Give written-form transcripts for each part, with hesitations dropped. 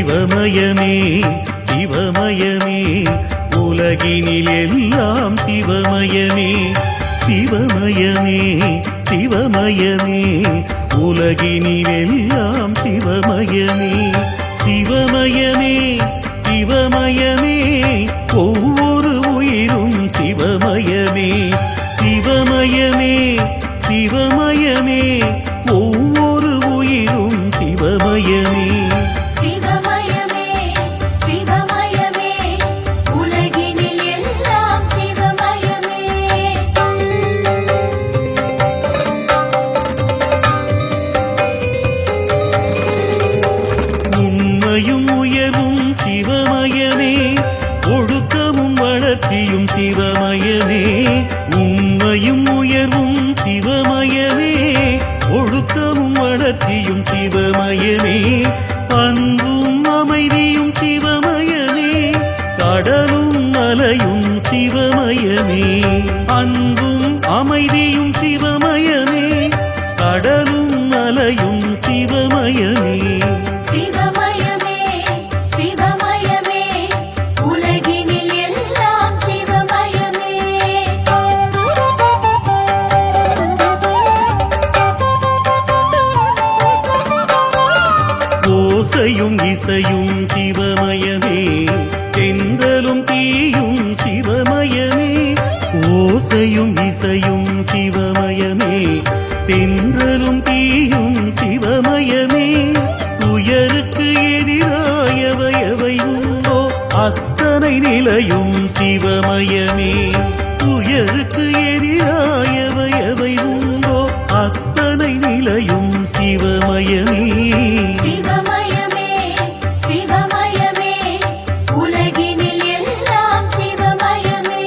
சிவமயமே சிவமயமே உலகினில் எல்லாம் சிவமயமே சிவமயமே சிவமயமே உலகினில் எல்லாம் சிவமயமே சிவமயமே சிவமயமே ஒவ்வொரு உயிரும் சிவமயமே சிவமயமே சிவமயமே ஒவ்வொரு உயிரும் சிவமயமே சிவமயமே சிவமயமே உலகினில் எல்லாம் சிவமயமே உண்மையும் உயர்வும் சிவமயமே ஒழுக்கமும் வளர்ச்சியும் சிவமயமே உண்மையும் உயர்வும் சிவமயமே ஒழுக்கமும் வளர்ச்சியும் சிவமயமே அன்பும் அமைதியும் சிவமயமே கடலும் மலையும் சிவமயமே அன்பும் அமைதியும் சிவமயமே கடலும் மலையும் சிவமயமே சிவமயமே சிவமயமே உலகினில் எல்லாம் சிவமயமே ஓசையும் இசையும் சிவமயமே தென்றலும் தீயும் சிவமயமே ஓசையும் இசையும் சிவமயமே தென்றலும் தீயும் சிவமயமே துயருக்கு எதிராயவை எவை உண்டோ அத்தனை நிலையும் சிவமயமே துயருக்கு எதிராயவை எவை உண்டோ அத்தனை நிலையும் சிவமயமே சிவமயமே சிவமயமே உலகினில் எல்லாம் சிவமயமே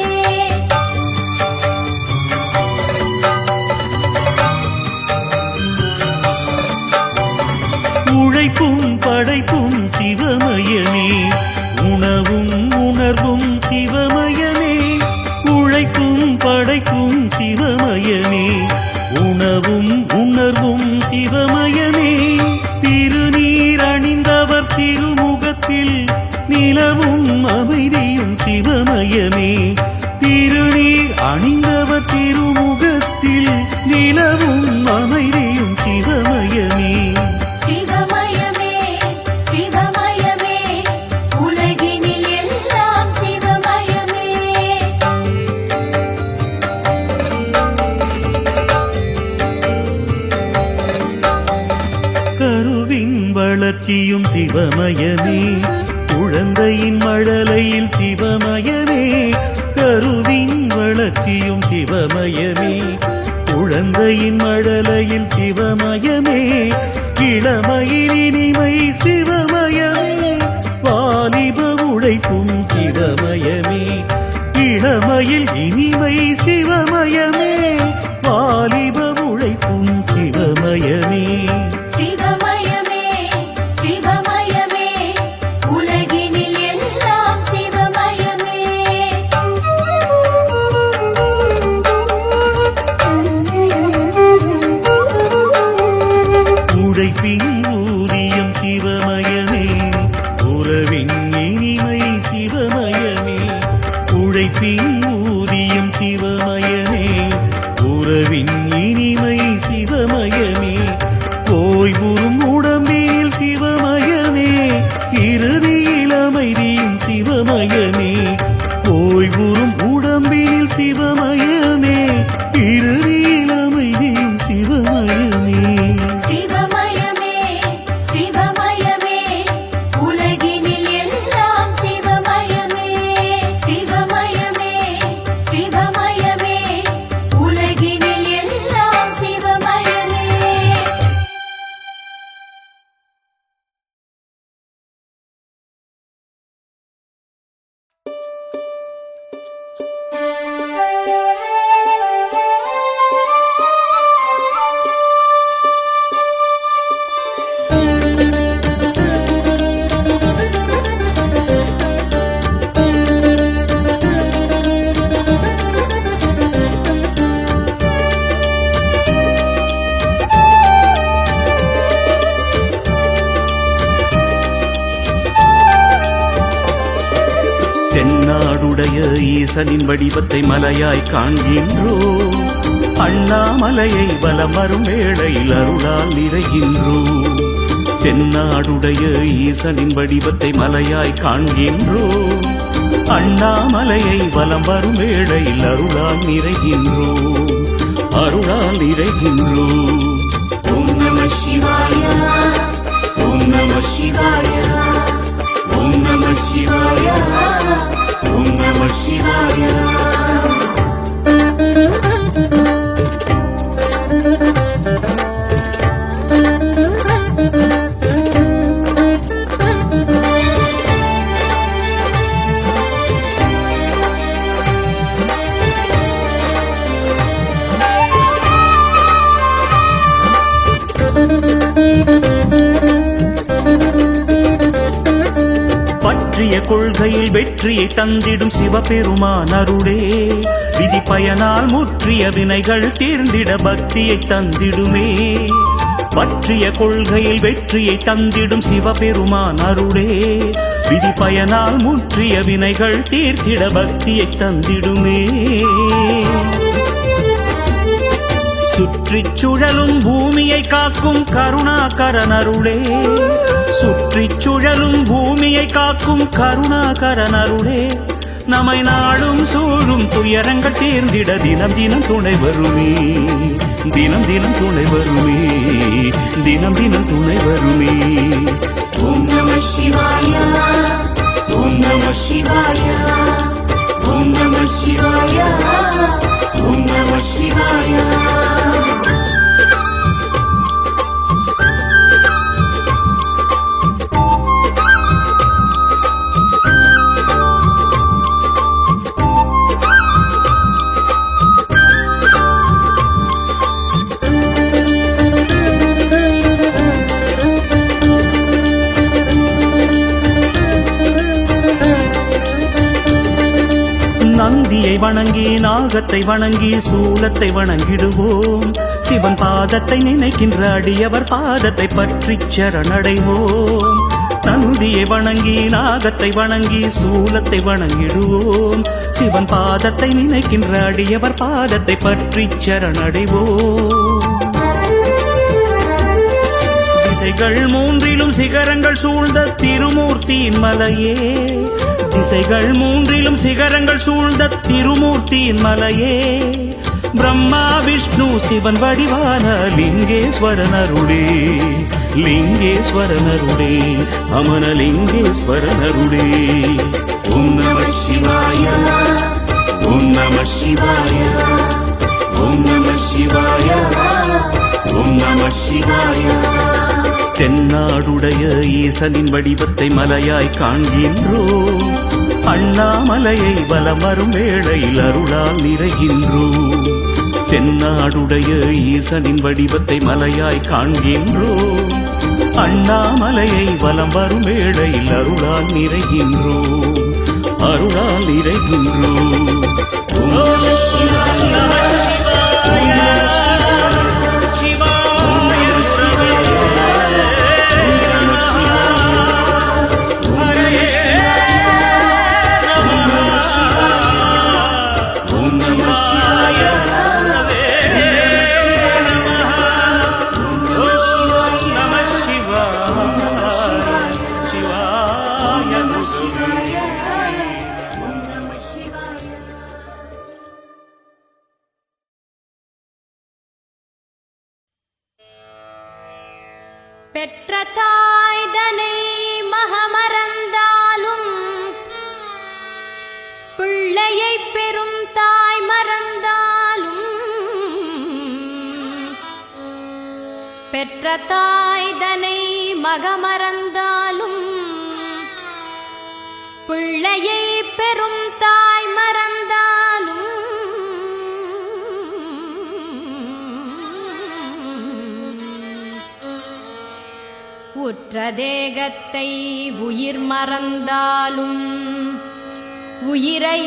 உழைப்பும் படைப்பும் சிவமயமே உணவும் உணர்வும் சிவமயமே உழைப்பும் படைப்பும் சிவமயமே உணவும் உணர்வும் சிவமயமே திருநீர் அணிந்தவர் திருமுகத்தில் நிலவும் அமைதியும் சிவமயமே திருநீர் அணிந்தவர் திருமுகத்தில் நிலவும் அமைதியும் சிவமயமே சிவமயமே சிவமயமே உலகினில் எல்லாம் சிவமயமே கருவின் வளர்ச்சியும் சிவமயமே குழந்தையின் மழலையில் சிவமயமே கருவின் வளர்ச்சியும் சிவமயமே குழந்தையின் மழலையில் சிவமயமே இளமையில் இனிமை சிவமயமே வாலிப உழைப்பும் சிவமயமே இளமையில் இனிமை சிவமயமே வாலிப உழைப்பும் சிவமயமே சிவமயமே சிவமயமே உலகினில் எல்லாம் சிவமயமே உழைப்பின் ஊதியம் சிவமயமே உறவின் இனிமை சிவமயமே உழைப்பின் ஊதியம் தென்னாடுடைய ஈசனின் வடிவத்தை மலையாய் காண்கின்றோம். அண்ணாமலையை வலம் வரும் வேளையில் அருளால் நிறைகின்றோம். தென்னாடுடைய ஈசனின் வடிவத்தை மலையாய் காண்கின்றோம். அண்ணாமலையை வலம் வரும் வேளையில் அருளால் நிறைகின்றோம். அருளால் நிறைகின்றோம். ஓம் நம சிவாய ஓம் நம சிவாய ஓம் நம சிவாய ஓம் நம சிவாய. பற்றிய கொள்கையில் வெற்றியை தந்திடும் சிவபெருமான் அருளே விதி பயனால் முற்றிய வினைகள் தீர்ந்திட பக்தியை தந்திடுமே. பற்றிய கொள்கையில் வெற்றியை தந்திடும் சிவபெருமான் அருளே விதி பயனால் முற்றிய வினைகள் தீர்த்திட பக்தியை தந்திடுமே. சுற்றிச் சுழலும் பூமியை காக்கும் கருணாகரன் அருளே சுற்றிச் சுழலும் பூமியை காக்கும் கருணாகரன் அருளே நம்மை நாடும் சூழும் துயரங்கள் தீர்ந்திட தினம் தினம் துணை வருமே. தினம் தினம் துணை வருமே. தினம் தினம் துணை வருமே. ஓம் நம சிவாய ஓம் நம சிவாய ஓம் நம சிவாய ஓம் நம சிவாய. நந்தியை வணங்கி நாகத்தை வணங்கி சூலத்தை வணங்கிடுவோம். சிவன் பாதத்தை நினைக்கின்ற அடியவர் பாதத்தை பற்றி சரணடைவோம். நந்தியை வணங்கி நாகத்தை வணங்கி சூலத்தை வணங்கிடுவோம். சிவன் பாதத்தை நினைக்கின்ற அடியவர் பாதத்தை பற்றி சரணடைவோம். திசைகள் மூன்றிலும் சிகரங்கள் சூழ்ந்த திருமூர்த்தியின் மலையே திசைகள் மூன்றிலும் சிகரங்கள் சூழ்ந்த திருமூர்த்தியின் மலையே பிரம்மா விஷ்ணு சிவன் வடிவான லிங்கேஸ்வரனருளே லிங்கேஸ்வரனருளே அமனலிங்கேஸ்வரனருளே. ஓம் நம சிவாய ஓம் நம சிவாய ஓம் நம சிவாய ஓம் நம சிவாய. தென்னாடுடைய ஈசனின் வடிவத்தை மலையாய் காண்கின்றோம். அண்ணாமலையை வலம் வரும் வேளையில் அருளால் நிறைகின்றோம். தென்னாடுடைய ஈசனின் வடிவத்தை மலையாய் காண்கின்றோம். அண்ணாமலையை வலம் வரும் வேளையில் அருளால் நிறைகின்றோம். அருளால் நிறைகின்றோம். ஓம் நம சிவாய ஓம் நம சிவாய பெற்ற தாய்தனை மகமறந்தாலும் பிள்ளையை பெறும் தாய் மறந்தாலும் பெற்ற தாய்தனை மகமறந்தாலும் பிள்ளையை பெறும் தாய் மறந்தாலும் உற்ற தேகத்தை உயிர் மறந்தாலும் உயிரை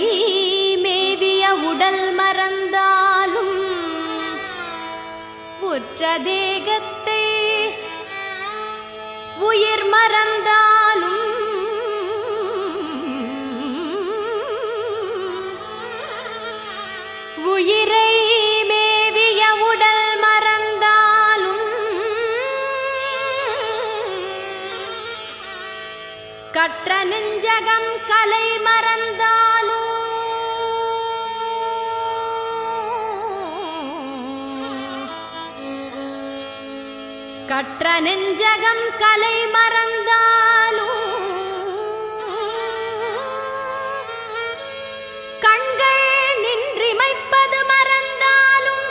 மேவிய உடல் மறந்தாலும் உற்ற தேகத்தை உயிர் மறந்தாலும் கற்ற நெஞ்சகம் கலை மறந்தாலும் கற்ற நெஞ்சகம் கலை மறந்தாலும் கண்கள் நின்றிமைப்பது மறந்தாலும்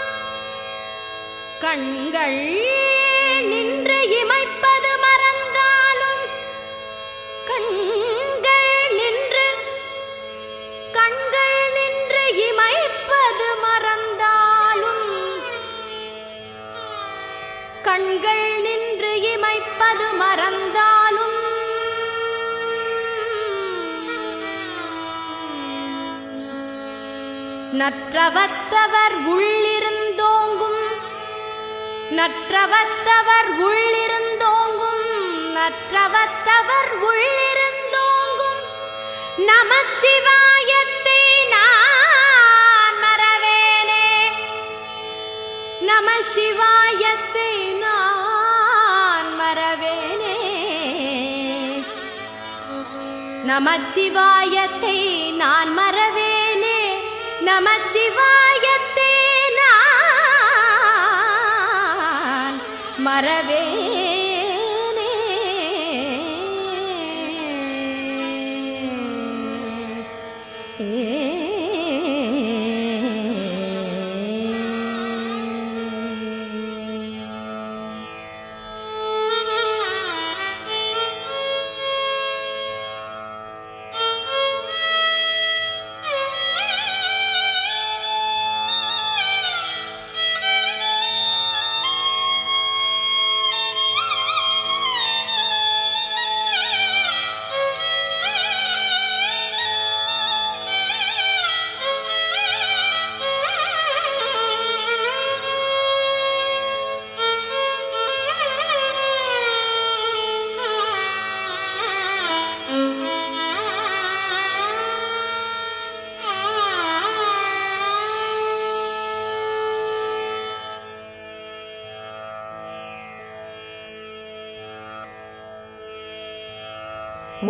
கண்கள் நின்று இமைப்பது மறந்தாலும் கண்கள் நின்று இமைப்பது மறந்தாலும் கண்கள் நின்று இமைப்பது மறந்தாலும் நற்றவத்தவர் உள்ளிருந்தோங்கும் நற்றவத்தவர் உள்ளிருந்தோங்கும் நற்றவத்தவர் உள்ளிருந்தோங்கும் நமச்சிவாயத்தை நான் மறவேனே நமசிவாயத்தை நான் மறவேனே நமச்சிவாயத்தை நான் மறவேனே நமச்சிவாயத்தை நான் மறவேனே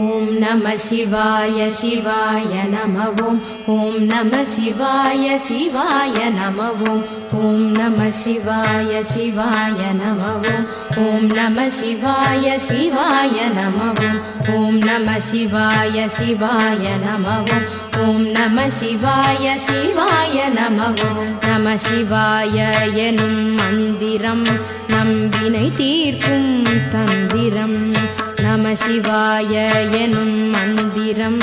ஓம் நம சிவாய சிவாய நம ஓம் நம சிவாய சிவாய நம ஓம் நம சிவாய சிவாய நம ஓம் நம சிவாய சிவாய நம ஓம் நம சிவாய சிவாய நம ஓம் நம சிவாய சிவாய நம நம சிவாய எனும் மந்திரம் நம்பினை தீர்க்கும் தந்திரம் நம சிவாய எனும் மந்திரம்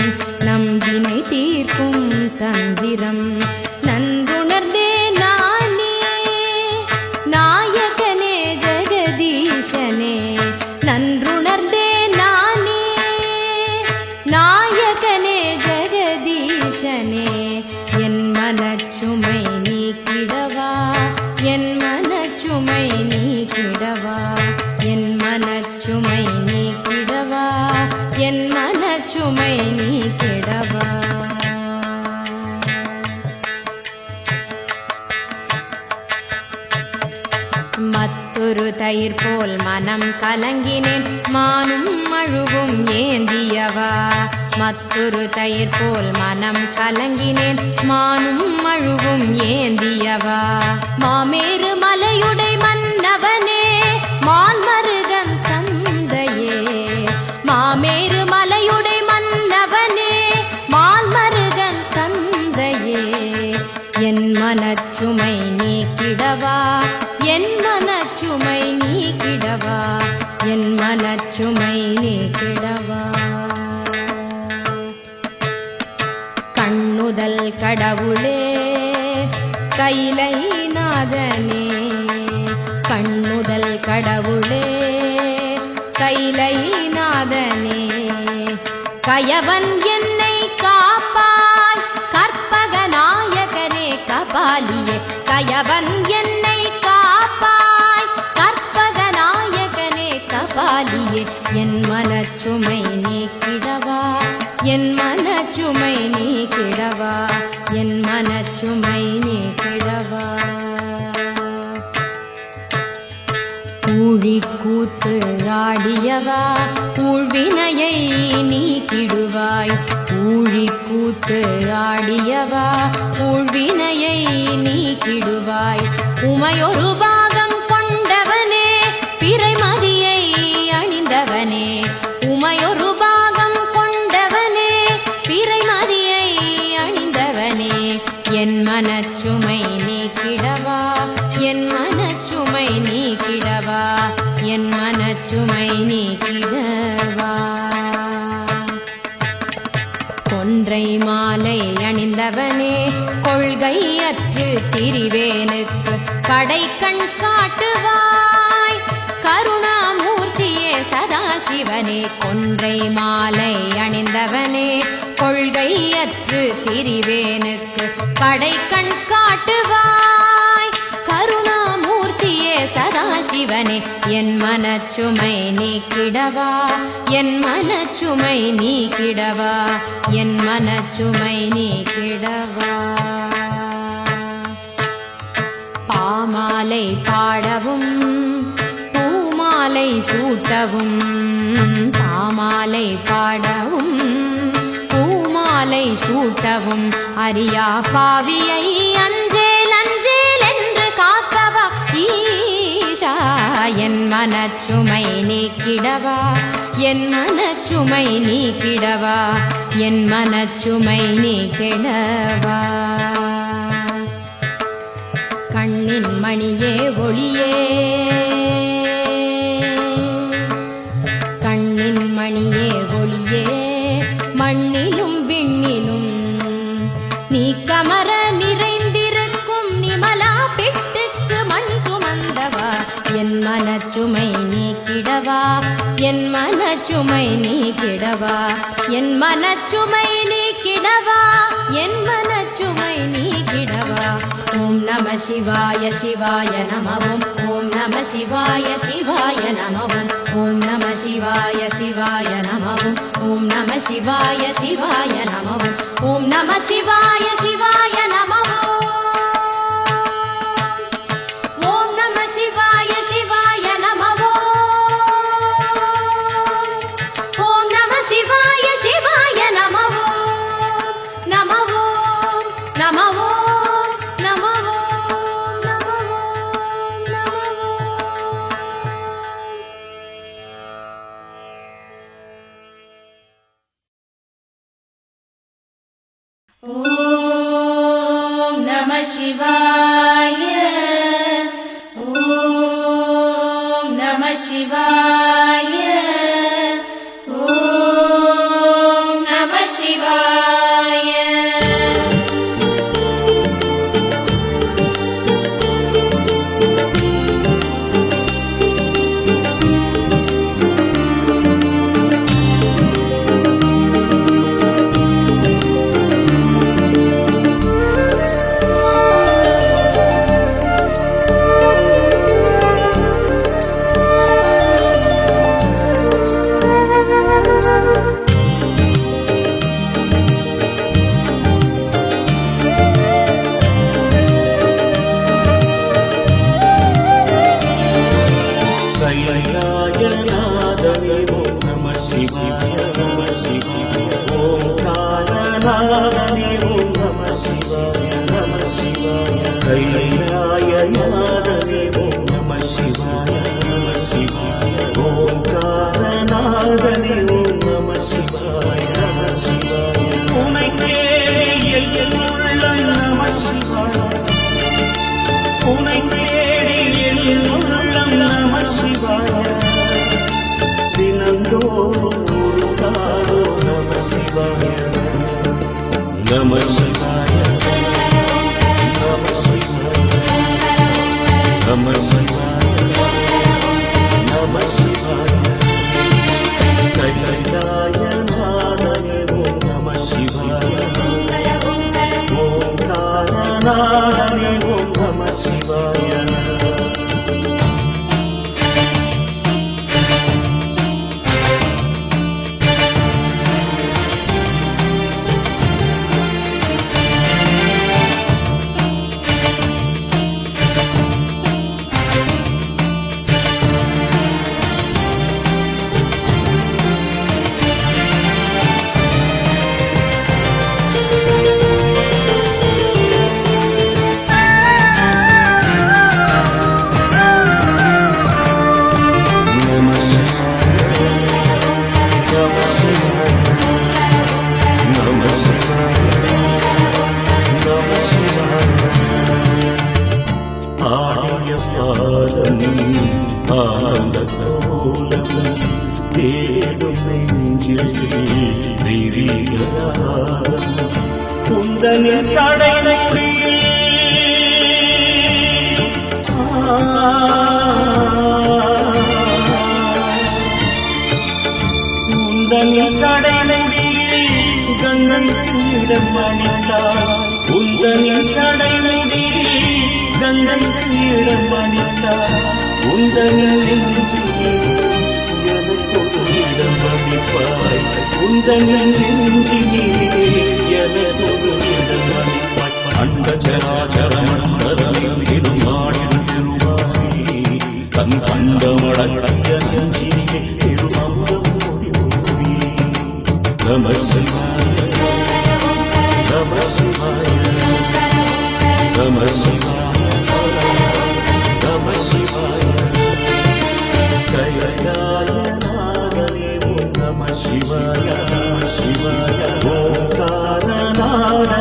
நம்பினை தீர்க்கும் தந்திரம் நன்றுணர்ந்தே நானே நாயகனே ஜெகதீசனே நன்றுணர்ந்தே நானே நாயகனே ஜெகதீசனே என் மனச்சுமை நீக்கிடவா என் மனச்சுமை நீக்கிடவா என் மனச்சுமை நீக்கிடவா என் மனச்சுமை நீக்கிடவா மத்தொரு தயிர் போல் மனம் கலங்கினேன் மானும் அழுவும் ஏந்தியவா மத்தொரு தயிர் போல் மனம் கலங்கினேன் மானும் அழுவும் ஏந்தியவா மாமேறு மலையுடை மன்னவனே மால்மருகன் தந்தையே மாமேறு மலையுடை மன்னவனே மால்மருகன் தந்தையே என் மனச்சுமை நீக்கிடவா என் மனச்சுமை நீக்கிடவா என் மனச்சுமை நீக்கிடவா கண்ணுதல் கடவுளே கைலை நாதனே கண்ணுதல் கடவுளே கைலை நாதனே கயவன் என்னை காப்பாய் கற்பக நாயகனே கபாலியே கயவன் என்னை காப்பாய் கற்பக நாயகனே கபாலியே என் மனச்சுமை நீக்கிடவா என் மனச்சுமை நீக்கிடவா என் மனச்சுமை நீக்கிடவா ஊழி கூத்து ஆடியவா ஊழ்வினையை நீ கூத்து ஆடியவா ஊழ்வினையை நீக்கிடுவாய். உமையொரு பாகம் கொண்டவனே பிறைமதியை அணிந்தவனே, உமையொரு பாகம் கொண்டவனே பிறைமதியை அணிந்தவனே, என் மனச்சுமை நீக்கிடவா, என் மனச்சுமை நீக்கிடவா, என் மனச்சுமை நீக்கிடவா. கொன்றை மாலை அணிந்தவனே கொள்கையற்று திரிவேனுக்கு கடை கண் காட்டுவாய். கருணாமூர்த்தியே சதாசிவனே, கொன்றை மாலை அணிந்தவனே கொள்கையற்று திரிவேனுக்கு கடை கண் காட்டுவாய். கருணாமூர்த்தியே சதாசிவனே, என் மனச்சுமை நீக்கிடவா, என் மனச்சுமை நீக்கிடவா, என் மனச்சுமை நீக்கிடவா. பாமாலை பாடவும் பூமாலை சூட்டவும், பாமாலை பாடவும் பூமாலை சூட்டவும், அறியா பாவியை அஞ்சேல் அஞ்சேல் என்று காக்கவா ஈஷா. என் மனச்சுமை நீக்கிடவா, என் மனச்சுமை நீக்கிடவா, என் மனச்சுமை நீக்கிடவா. கண்ணின் மணியே ஒளியே, கண்ணின் மணியே ஒளியே, மண்ணிலும் விண்ணிலும் நீ கமர நிறைந்திருக்கும் நிமலா பிட்டுக்கு மண் சுமந்தவா. என் மனச்சுமை நீக்கிடவா, என் மனச்சுமை நீக்கிடவா, என் மனச்சுமை நீக்கிடவா, என் மனச்சுமை நீக்கிடவா. ஓம் நம சிவாய சிவாய நமவும், ஓம் நம சிவாய சிவாய நமவும், ஓம் நம சிவாய சிவாய நமவும், ஓம் நம சிவாய சிவாய நமவும், ஓம் நம சிவாய சிவாய நமவும், ஓம் நம சிவாய சிவாய நமவும், ஓம் நம சிவாய சிவாய நமவும், நமவும் நமவும் ஓம் நம சிவாய, ஓம் நம சிவாய, ஓம் நம சிவாய. கைலாயநாதனே ஓம் நம சிவாய, நம சிவாய. ஓம்காரநாதனே ஓம் நம சிவாய, நம சிவாய. கைலாயநாதனே ஓம் நம சிவாய, நம சிவாய. ஓம்காரநாதனே ஓம் நம சிவாய, நம சிவாய. உனை தேடி என் உள்ளம் நம சிவாய, உனை தேடி என் உள்ளம் நம சிவாய. தினந்தோறும் ஒரு காலோ நம சிவாய, நம சிவாய, நம சிவாய, நம சிவாய, நம சிவாய. கைலாயநாதனே ஓம் நம சிவாய, ஓம்காரநாதனே ஓம் நம சிவாய. நம சிவாய நம சிவாய ஆடிய பாதம் ஆனந்த கோலம் தேடும் நெஞ்சில் தெய்வீகராகம் குந்தனின் சடைமுடியில் குந்தனின் சடைமுடியில் கங்கையிடம் அணிந்தார் குந்தனின் சடைமுடியில் கங்கையிடம் அணிந்தார் குந்தனின் நெஞ்சில் எனக்கொரு இடம் அளிப்பாய் குந்தனின் நெஞ்சிலே எனக்கொரு இடம் அளிப்பாய் அண்ட சராச்சர மண்டலம் இருமாடின் திருவாய் கண் கண்டமடங்கிய நெஞ்சிலே திருமந்தம் ஒளி நம சிவாய நம சிவாய நம சிவாய நம சிவாய கைலாயநாதனே ஓம் நம சிவாய சிவாய ஓங்காரநாதனே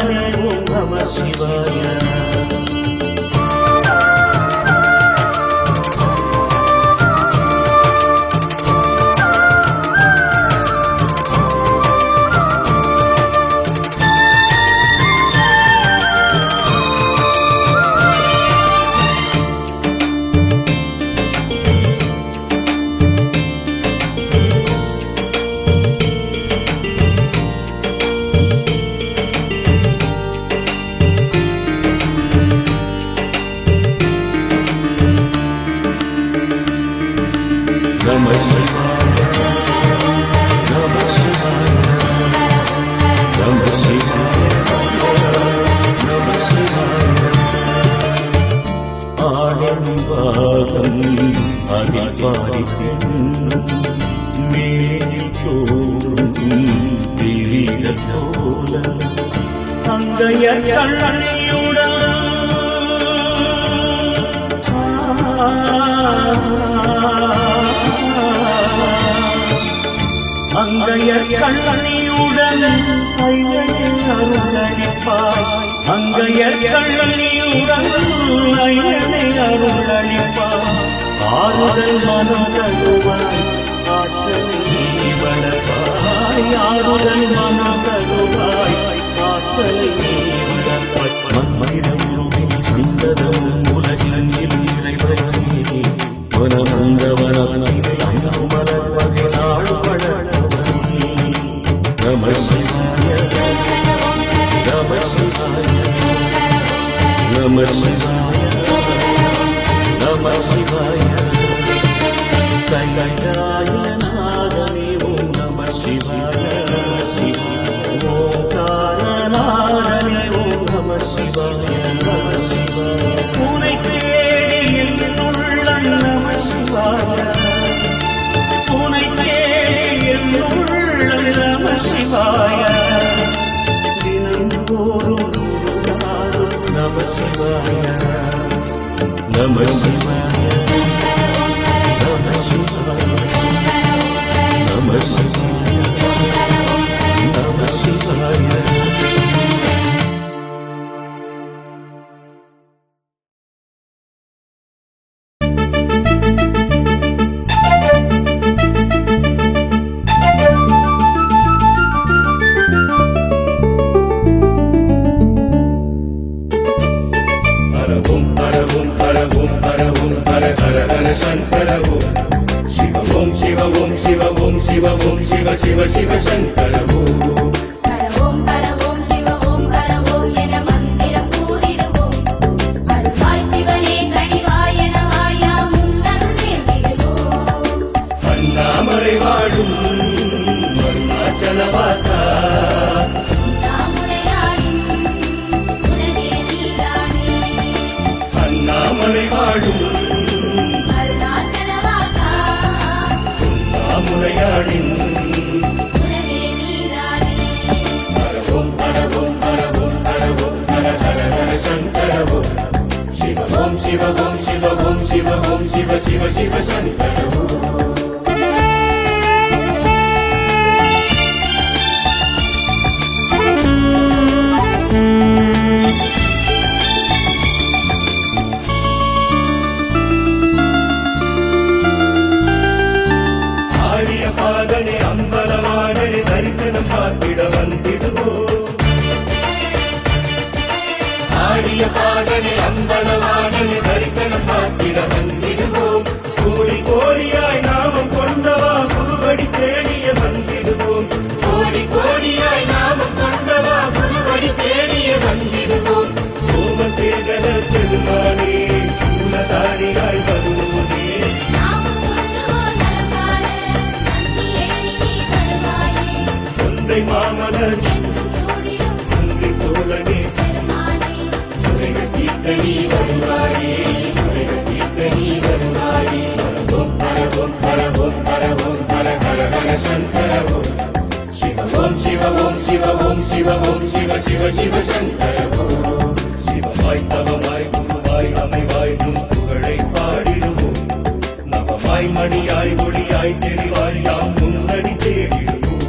ஓம் நம சிவாய நம சிவாய நம சிவாய நம சிவாய நம சிவாய ஆழம்பாகம் அதில் பாரிக்கும் மேலில் தோறும் தெரிய போல அங்கைய கண்ணியுடன் அங்கையர் கண்ணனியுடன் ஐயனின் அருளளிப்பாய் அங்கையர் கண்ணனியுடன் ஐயனை அருளளிப்பாய் ஆறுதல் மனம் தருவாய் ஆற்றலை நீ வளர்ப்பாய் ஆறுதல் மனம் தருவாய் ஆற்றலை நீ வளர்ப்பாய் மண்மனிதமுருவின் சந்ததம் உலகின் இறைவனே மனமந்தவனாய் அங்கு மலர்வகை நாள் வளர்ந்தவனே நம சிவாய நம சிவாய நம சிவாய நம சிவாய கைலாயநாதனே ஓம் நம சிவாய ஓங்காரநாதனே ஓம் நம சிவாய நம சிவாய உனை தேடி என்னுள்ள நம சிவாய உனை தேடி என்னுள்ள நம சிவாய தினந்தோறும் நாளும் நம சிவாய நம சிவாய நம சிவாய நம சிவாய நம சிவாய शिव शिव शंकर ஓம் ஹர ஓம் சிவ ஓம் ஹர ஓம் என மந்திரம் கூறிடுவோம் அருள்வாய் சிவனே கனிவாய் என வாயா முன்னருள் நேர்ந்திடுவோம் அண்ணாமலை வாழும் அருணாச்சலவாசா உண்ணாமுலையாடின் உலகே நீதானே அண்ணாமலை வாழும் அருணாச்சலவாசா உண்ணாமுலையாடின் உலகே நீதானே ஹரவும் ஹரவும் ஹரவும் ஹரவும் ஹர ஹர ஹர சங்கரவும் சிவவும் சிவவும் சிவவும் சிவவும் சிவ சிவ சிவ சங்கரவும் தரிசனம் பார்த்திட வந்திடுவோம் ஆடிய பாடனை அம்பலவாடனை தரிசனம் பார்த்திட வந்திடுவோம் கோடி கோடியாய் நாமம் கொண்டவா குருவடி தேடிய வந்திடுவோம் கோடி கோடியாய் நாமம் கொண்டவா குருவடி தேடிய வந்திடுவோம் சோமசேகர பெருமானே சூலதாரியாய் வருவோனே நாமம் சொல்லுவோம் நலபாட நந்தியேறி நீ வருவாயே ஒன்றை மாமலர் என்றும் சூடிடும் ஒன்றை தோழனே பெருமானே குறைகள் தீர்க்க நீ வருவாயே குறைகள் தீர்க்க நீ வருவாயே பரவோம் பரவோம் பரவோம் பரவோம் பர ஹர ஹர சங்கர ஓம் சிவ ஓம் சிவ ஓம் சிவ ஓம் சிவ ஓம் சிவ சிவ சிவ சங்கர ஓம் சிவமாய் தவமாய் குருவாய் அமைவாய் நும் புகழை பாடிடுவோம் நவமாய் மணியாய் ஒளியாய் தெரிவாய் யாம் முன்னடி தேடிடுவோம்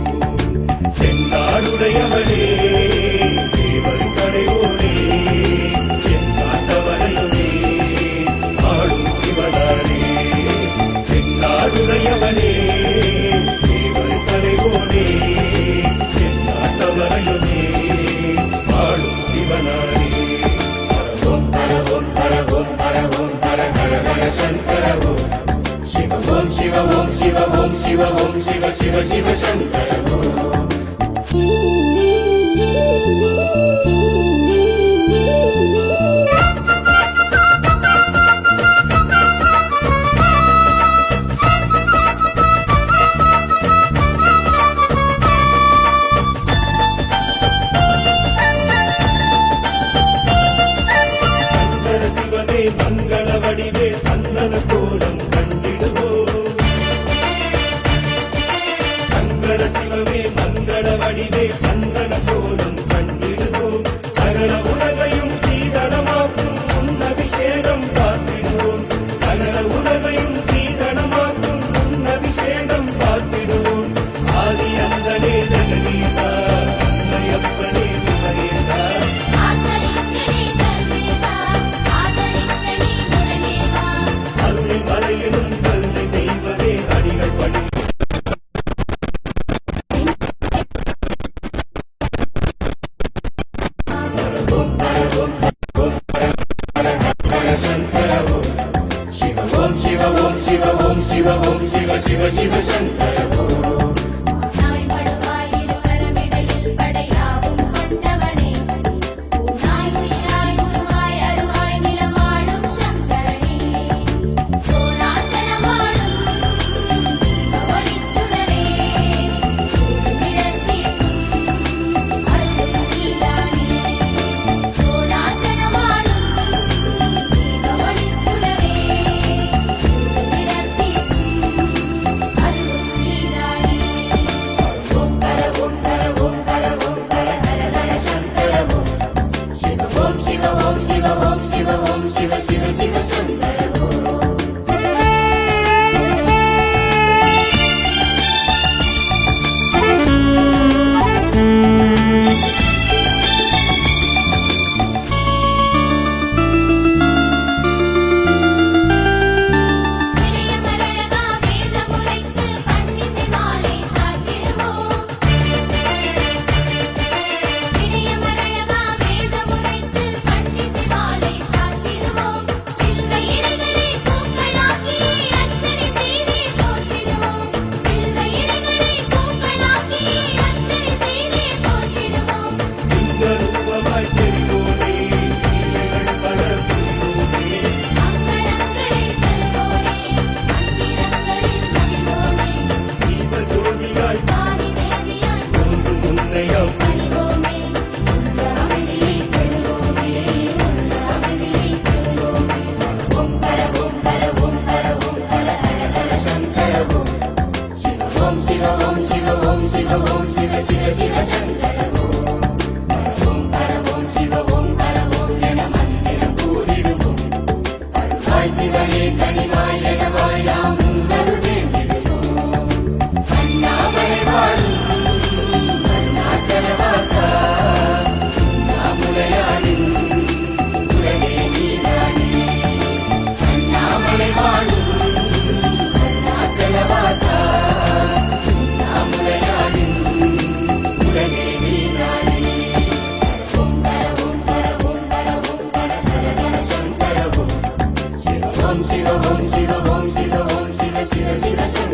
தென்னாடுடையவளே தேவர் கடையோனே என் காத்தவரையுமே ஆளும் சிவனாரே தென்னாடுடையவனே தேவர் கடையோனே என் காத்தவரையுமே ஆளும் சிவனாரே பரவோம் பரவோம் பரவோம் பரவோம் பர ஹர ஹர சங்கர ஓம் சிவ ஓம் சிவ ஓம் சிவ ஓம் சிவ ஓம் சிவ சிவ சிவ சங்கர ஓம் சங்கர சிவனே மங்கள வடிவே சந்தன கோலம் கண்டிடுவோம் சங்கர சிவமே மங்கள வடிவே சந்தன கோலம் கண்டிடுவோம் சகல உலகையும் சீதளமாக்கும் உன்னபிஷேகம் பார்த்திடுவோம் சகல உலகையும் சீதளமாக்கும் உன்னபிஷேகம் பார்த்திடுவோம் ஆதி அந்தனே ஜெகதீசா அன்னையப்பனே விமலேசா ஆதரிக்கணே சர்வேசா ஆதரிக்கணே முரணேவா அருளை மலையிலும் கல்லை தெய்வதே அடிகள் பணி பரவோம் பரவோம் பரவோம் பர ஹர சங்கர ஓம் சிவ ஓம் சிவ ஓம் சிவ ஓம் சிவ ஓம் சிவ சிவ சிவ சங்கர ஓம் நாய் படுவாய் இருவரமிடையில் படையாவும் ஓம் சிவ ஓம் சிவ ஓம் சிவ ஓம் சிவ சிவ சிவ சங்கர